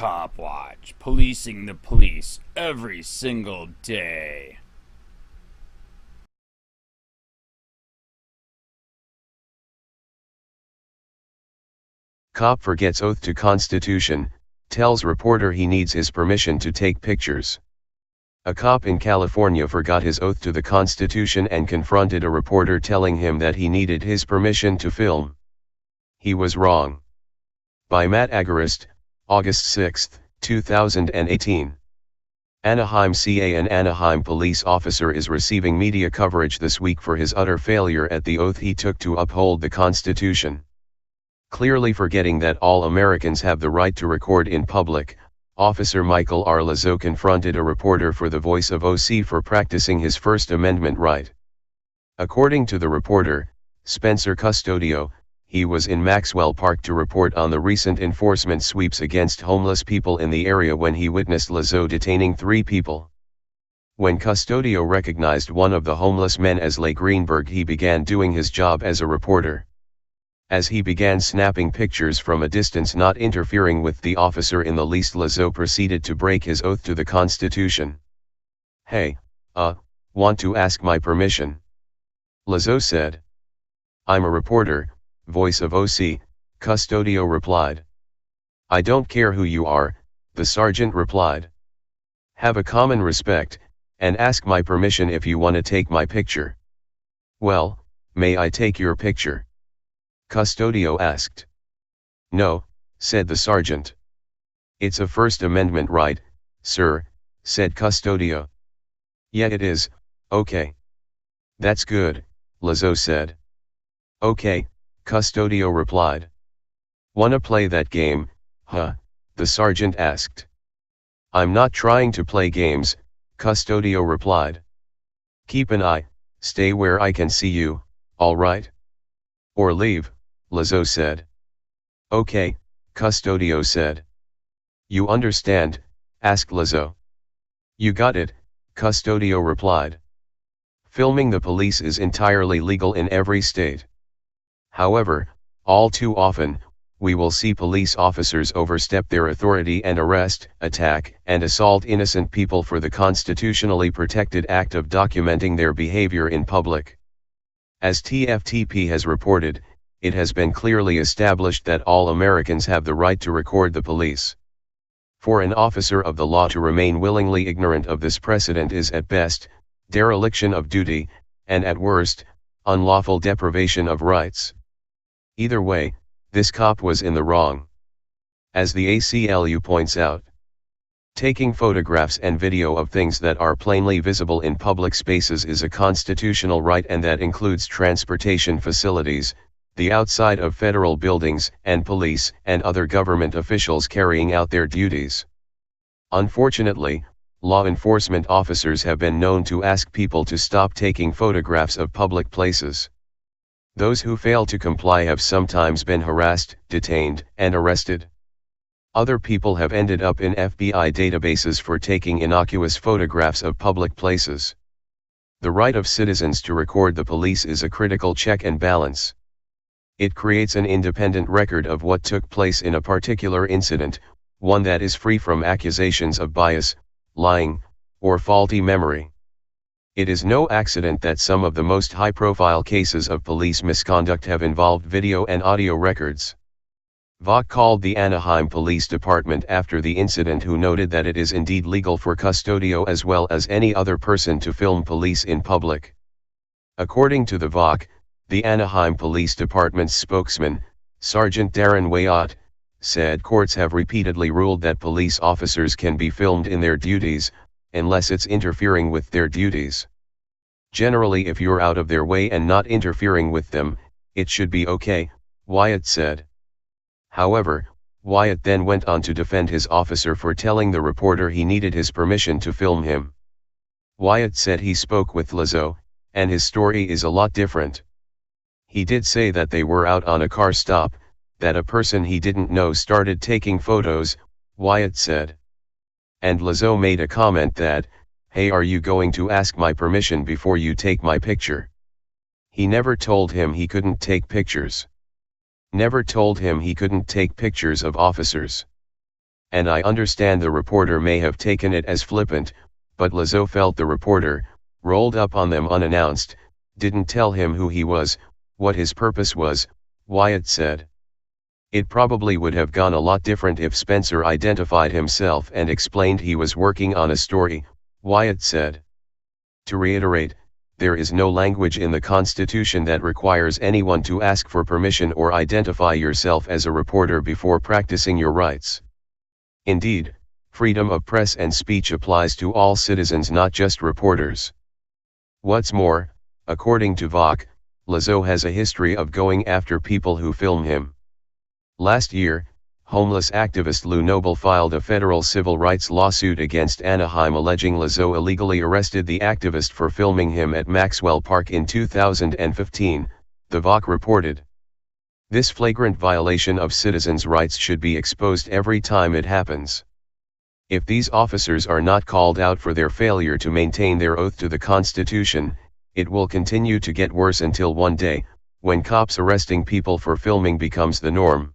COPWATCH, policing the police every single day. Cop forgets oath to Constitution, tells reporter he needs his permission to take pictures. A cop in California forgot his oath to the Constitution and confronted a reporter telling him that he needed his permission to film. He was wrong. By Matt Agarist, August 6, 2018. Anaheim CA. An Anaheim police officer is receiving media coverage this week for his utter failure at the oath he took to uphold the Constitution. Clearly forgetting that all Americans have the right to record in public, Officer Michael R. Lazo confronted a reporter for the Voice of OC for practicing his First Amendment right. According to the reporter, Spencer Custodio, he was in Maxwell Park to report on the recent enforcement sweeps against homeless people in the area when he witnessed Lazo detaining 3 people. When Custodio recognized one of the homeless men as Leigh Greenberg, he began doing his job as a reporter. As he began snapping pictures from a distance, not interfering with the officer in the least, Lazo proceeded to break his oath to the Constitution. "Hey, want to ask my permission?" Lazo said. "I'm a reporter, Voice of OC," Custodio replied. "I don't care who you are," the sergeant replied. "Have a common respect, and ask my permission if you want to take my picture." "Well, may I take your picture?" Custodio asked. "No," said the sergeant. "It's a First Amendment right, sir," said Custodio. "Yeah, it is, okay." "That's good," Lazo said. "Okay," Custodio replied. "Wanna play that game, huh?" the sergeant asked. "I'm not trying to play games," Custodio replied. "Keep an eye, stay where I can see you, all right? Or leave," Lazo said. "Okay," Custodio said. "You understand?" asked Lazo. "You got it," Custodio replied. Filming the police is entirely legal in every state. However, all too often, we will see police officers overstep their authority and arrest, attack, and assault innocent people for the constitutionally protected act of documenting their behavior in public. As TFTP has reported, it has been clearly established that all Americans have the right to record the police. For an officer of the law to remain willingly ignorant of this precedent is at best, dereliction of duty, and at worst, unlawful deprivation of rights. Either way, this cop was in the wrong. As the ACLU points out, taking photographs and video of things that are plainly visible in public spaces is a constitutional right, and that includes transportation facilities, the outside of federal buildings, and police and other government officials carrying out their duties. Unfortunately, law enforcement officers have been known to ask people to stop taking photographs of public places. Those who fail to comply have sometimes been harassed, detained, and arrested. Other people have ended up in FBI databases for taking innocuous photographs of public places. The right of citizens to record the police is a critical check and balance. It creates an independent record of what took place in a particular incident, one that is free from accusations of bias, lying, or faulty memory. It is no accident that some of the most high-profile cases of police misconduct have involved video and audio records. Vok called the Anaheim Police Department after the incident, who noted that it is indeed legal for Custodio as well as any other person to film police in public. According to the Vok, the Anaheim Police Department's spokesman, Sergeant Darren Wyatt, said courts have repeatedly ruled that police officers can be filmed in their duties, unless it's interfering with their duties. Generally, if you're out of their way and not interfering with them, it should be okay, Wyatt said. However, Wyatt then went on to defend his officer for telling the reporter he needed his permission to film him. Wyatt said he spoke with Lazo, and his story is a lot different. He did say that they were out on a car stop, that a person he didn't know started taking photos, Wyatt said. And Lazo made a comment that, "Hey, are you going to ask my permission before you take my picture?" He never told him he couldn't take pictures. Never told him he couldn't take pictures of officers. and I understand the reporter may have taken it as flippant, but Lazo felt the reporter rolled up on them unannounced, didn't tell him who he was, what his purpose was, Wyatt said. It probably would have gone a lot different if Spencer identified himself and explained he was working on a story, Wyatt said. To reiterate, there is no language in the Constitution that requires anyone to ask for permission or identify yourself as a reporter before practicing your rights. Indeed, freedom of press and speech applies to all citizens, not just reporters. What's more, according to Vok, Lazo has a history of going after people who film him. Last year, homeless activist Lou Noble filed a federal civil rights lawsuit against Anaheim alleging Lazo illegally arrested the activist for filming him at Maxwell Park in 2015, the Vok reported. This flagrant violation of citizens' rights should be exposed every time it happens. If these officers are not called out for their failure to maintain their oath to the Constitution, it will continue to get worse until one day, when cops arresting people for filming becomes the norm.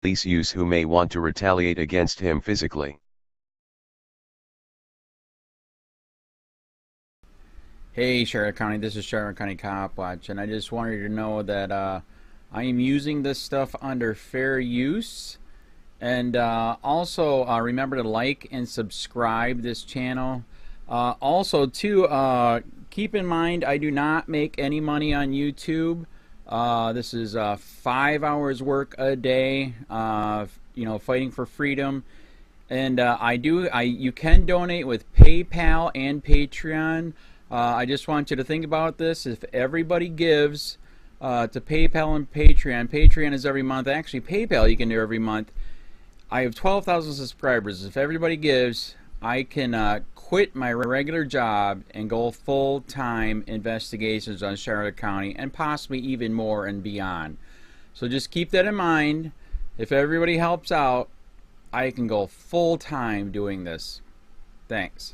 Police use who may want to retaliate against him physically. Hey Charlotte County, this is Charlotte County COPWATCH, and I just wanted you to know that I am using this stuff under fair use. And also remember to like and subscribe this channel. Also too, keep in mind I do not make any money on YouTube. This is 5 hours work a day, you know, fighting for freedom. And you can donate with PayPal and Patreon. I just want you to think about this. If everybody gives to PayPal and Patreon, Patreon is every month. Actually, PayPal you can do every month. I have 12,000 subscribers. If everybody gives, I can quit my regular job and go full-time investigations on Charlotte County and possibly even more and beyond. So just keep that in mind. If everybody helps out, I can go full-time doing this. Thanks.